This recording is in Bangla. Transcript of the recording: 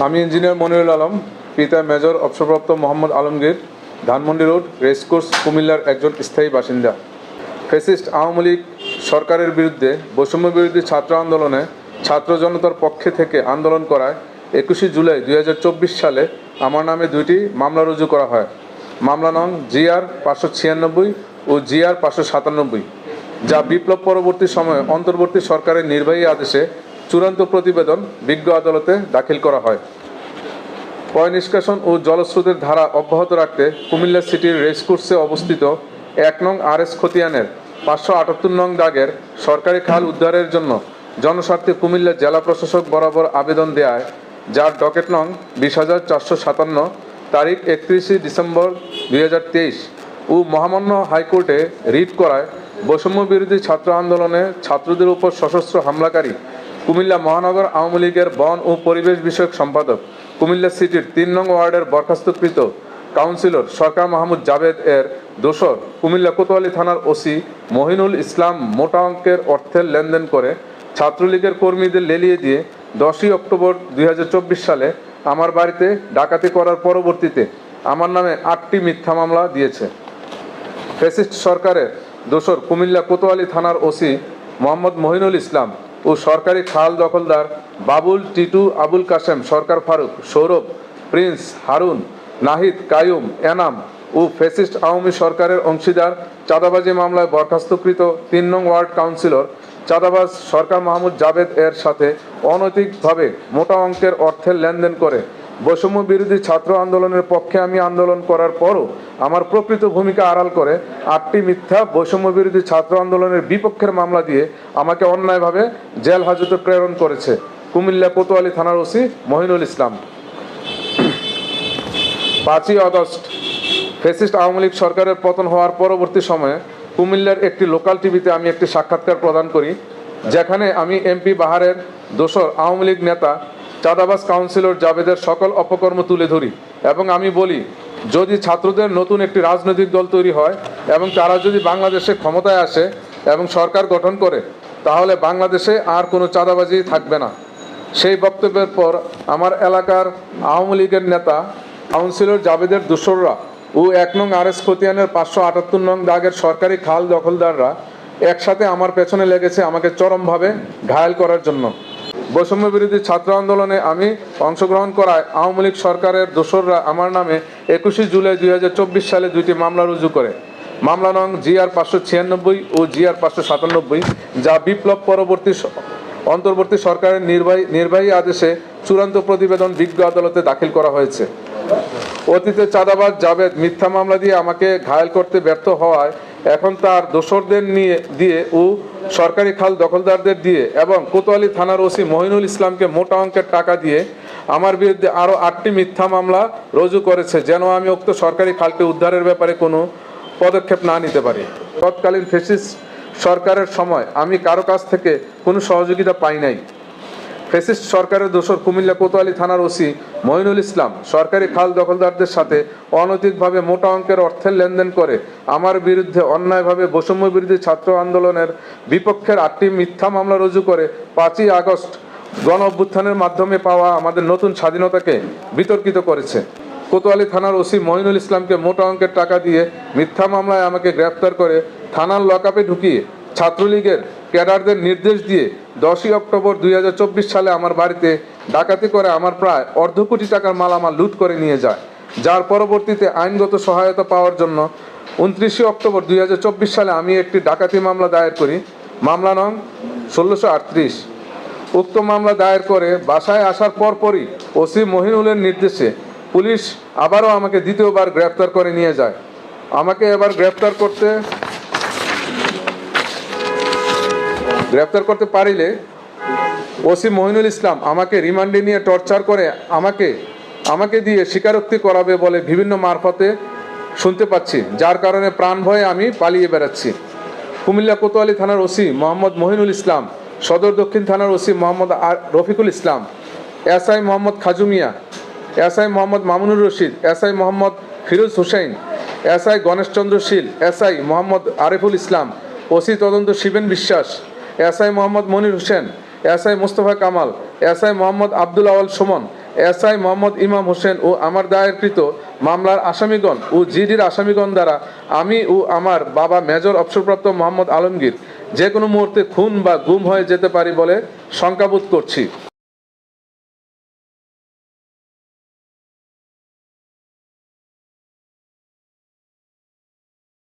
আমি ইঞ্জিনিয়ার মনিরুল আলম, পিতা মেজর অবসরপ্রাপ্ত মোহাম্মদ আলমগীর, ধানমন্ডি রোড, রেসকোর্স, কুমিল্লার একজন স্থায়ী বাসিন্দা। ফ্যাসিস্ট আওয়ামী লীগ সরকারের বিরুদ্ধে বৈষম্য বিরোধী ছাত্র আন্দোলনে ছাত্র জনতার পক্ষে থেকে আন্দোলন করায় 21 জুলাই 2024 সালে আমার নামে 2টি মামলা রুজু করা হয়। মামলা নং GR 596 ও GR 597, যা বিপ্লব পরবর্তী সময়ে অন্তর্বর্তী সরকারের নির্বাহী আদেশে চূড়ান্ত প্রতিবেদন বিজ্ঞ আদালতে দাখিল করা হয়। পয় নিষ্কাশন ও জলস্রোতের ধারা অব্যাহত রাখতে কুমিল্লা সিটির রেসকোর্সে অবস্থিত 1 নং RS খতিয়ানের 578 নং দাগের সরকারি খাল উদ্ধারের জন্য জনস্বার্থে কুমিল্লা জেলা প্রশাসক বরাবর আবেদন দেয়ায়, যার ডকেট নং 20,457, তারিখ 31 ডিসেম্বর 2023 ও মহামান্য হাইকোর্টে রিট করায় বৈষম্য বিরোধী ছাত্র আন্দোলনে ছাত্রদের উপর সশস্ত্র হামলাকারী কুমিল্লা মহানগর আওয়ামী লীগের বন ও পরিবেশ বিষয়ক সম্পাদক, কুমিল্লা সিটির 3 নং ওয়ার্ডের বরখাস্তকৃত কাউন্সিলর সরকার মাহমুদ জাবেদ এর দোসর কুমিল্লা কোতোয়ালি থানার ওসি মহিনুল ইসলাম মোটা অঙ্কের অর্থের লেনদেন করে ছাত্রলীগের কর্মীদের লেলিয়ে দিয়ে 10 অক্টোবর 2024 সালে আমার বাড়িতে ডাকাতি করার পরবর্তীতে আমার নামে 8টি মিথ্যা মামলা দিয়েছে। ফ্যাসিস্ট সরকারের দোসর কুমিল্লা কোতোয়ালি থানার ওসি মোহাম্মদ মহিনুল ইসলাম ও সরকারি খাল দখলদার বাবুল, টিটু, আবুল কাশেম, সরকার ফারুক, সৌরভ, প্রিন্স, হারুন, নাহিদ, কায়ুম, এনাম ও ফ্যাসিস্ট আওয়ামী সরকারের অংশীদার চাঁদাবাজি মামলায় বরখাস্তকৃত 3 নং ওয়ার্ড কাউন্সিলর চাঁদাবাজ সরকার মাহমুদ জাবেদ এর সাথে অনৈতিকভাবে মোটা অঙ্কের অর্থের লেনদেন করে বৈষম্য বিরোধী ছাত্র আন্দোলনের পক্ষে আমি আন্দোলন করার পরও আমার প্রকৃত ভূমিকা আড়াল করে 8টি মিথ্যা বৈষম্য বিরোধী ছাত্র আন্দোলনের বিপক্ষের মামলা দিয়ে আমাকে অন্যায়ভাবে জেল হাজতে প্রেরণ করেছে কুমিল্লা কোতোয়ালি থানার ওসি মহিনুল ইসলাম। 5ই আগস্ট ফ্যাসিস্ট আওয়ামী লীগ সরকারের পতন হওয়ার পরবর্তী সময়ে কুমিল্লার একটি লোকাল টিভিতে আমি একটি সাক্ষাৎকার প্রদান করি, যেখানে আমি এমপি বাহারের দোসর আওয়ামী লীগ নেতা চাঁদাবাজ কাউন্সিলর জাবেদের সকল অপকর্ম তুলে ধরি এবং আমি বলি, যদি ছাত্রদের নতুন একটি রাজনৈতিক দল তৈরি হয় এবং তারা যদি বাংলাদেশে ক্ষমতায় আসে এবং সরকার গঠন করে, তাহলে বাংলাদেশে আর কোনো চাঁদাবাজি থাকবে না। সেই বক্তব্যের পর আমার এলাকার আওয়ামী লীগের নেতা কাউন্সিলর জাবেদের দোসররা ও 1 নং RS খতিয়ানের 578 নং দাগের সরকারি খাল দখলদাররা একসাথে আমার পেছনে লেগেছে আমাকে চরমভাবে ঘায়েল করার জন্য। বৈষম্য বিরোধী ছাত্র আন্দোলনে আমি অংশগ্রহণ করায় আওয়ামী লীগ সরকারের দোসররা আমার নামে 21 জুলাই 2024 সালে 2টি মামলা রুজু করে। মামলা নং GR 596 ও GR 597, যা বিপ্লব পরবর্তী অন্তর্বর্তী সরকারের নির্বাহী আদেশে চূড়ান্ত প্রতিবেদন বিজ্ঞ আদালতে দাখিল করা হয়েছে। অতীতে চাঁদাবাজ জাবেদ মিথ্যা মামলা দিয়ে আমাকে ঘায়েল করতে ব্যর্থ হওয়ায় এখন তার দোসরদের দিয়ে ও সরকারি খাল দখলদারদের দিয়ে এবং কোতোয়ালি থানার ওসি মহিনুল ইসলামকে মোটা অঙ্কের টাকা দিয়ে আমার বিরুদ্ধে আরও 8টি মিথ্যা মামলা রুজু করেছে, যেন আমি উক্ত সরকারি খালটি উদ্ধারের ব্যাপারে কোনো পদক্ষেপ না নিতে পারি। তৎকালীন ফ্যাসিস্ট সরকারের সময় আমি কারো কাছ থেকে কোনো সহযোগিতা পাই নাই। ফ্যাসিস্ট সরকারের দোসর কুমিল্লা কোতোয়ালি থানার ওসি মহিনুল ইসলাম সরকারি খাল দখলদারদের সাথে অনৈতিকভাবে মোটা অঙ্কের অর্থের লেনদেন করে আমার বিরুদ্ধে অন্যায়ভাবে বৈষম্য বিরোধী ছাত্র আন্দোলনের বিপক্ষের 8টি মিথ্যা মামলা রুজু করে 5ই আগস্ট গণ অভ্যুত্থানের মাধ্যমে পাওয়া আমাদের নতুন স্বাধীনতাকে বিতর্কিত করেছে। কোতোয়ালি থানার ওসি মহিনুল ইসলামকে মোটা অঙ্কের টাকা দিয়ে মিথ্যা মামলায় আমাকে গ্রেফতার করে থানার লকআপে ঢুকিয়ে ছাত্রলীগের ক্যাডারদের নির্দেশ দিয়ে 10 অক্টোবর 2024 সালে আমার বাড়িতে ডাকাতি করে আমার প্রায় $1.5 কোটি টাকার মালামাল লুট করে নিয়ে যায়, যার পরবর্তীতে আইনগত সহায়তা পাওয়ার জন্য 29 অক্টোবর 2024 সালে আমি একটি ডাকাতি মামলা দায়ের করি, মামলা নং 1638। উক্ত মামলা দায়ের করে বাসায় আসার পরপরই ওসি মহিনুলের নির্দেশে পুলিশ আবারও আমাকে দ্বিতীয়বার গ্রেফতার করে নিয়ে যায়। আমাকে এবার গ্রেফতার করতে পারিলে ওসি মহিনুল ইসলাম আমাকে রিমান্ডে নিয়ে টর্চার করে আমাকে দিয়ে স্বীকারোক্তি করাবে বলে বিভিন্ন মারফতে শুনতে পাচ্ছি, যার কারণে প্রাণ ভয়ে আমি পালিয়ে বেড়াচ্ছি। কুমিল্লা কোতোয়ালি থানার ওসি মোহাম্মদ মহিনুল ইসলাম, সদর দক্ষিণ থানার OC Mohammad Rafiqul Islam, SI Mohammad Khajumia, SI Mohammad Mamunur Rashid, SI Mohammad Firoz Hussain, SI Ganeshchandra Shil, SI Mohammad Ariful Islam, OC তদন্ত Shiben Biswas, SI Mohammad Monir Hossain, SI Mostafa Kamal, SI Mohammad Abdul Awal Sumon, SI Mohammad Imam Hossain ও আমার দায়েরকৃত মামলার আসামিগণ ও জিডির আসামিগণ দ্বারা আমি ও আমার বাবা মেজর অবসরপ্রাপ্ত মোহাম্মদ আলমগীর যে কোনো মুহূর্তে খুন বা গুম হয়ে যেতে পারি বলে শঙ্কাবোধ করছি।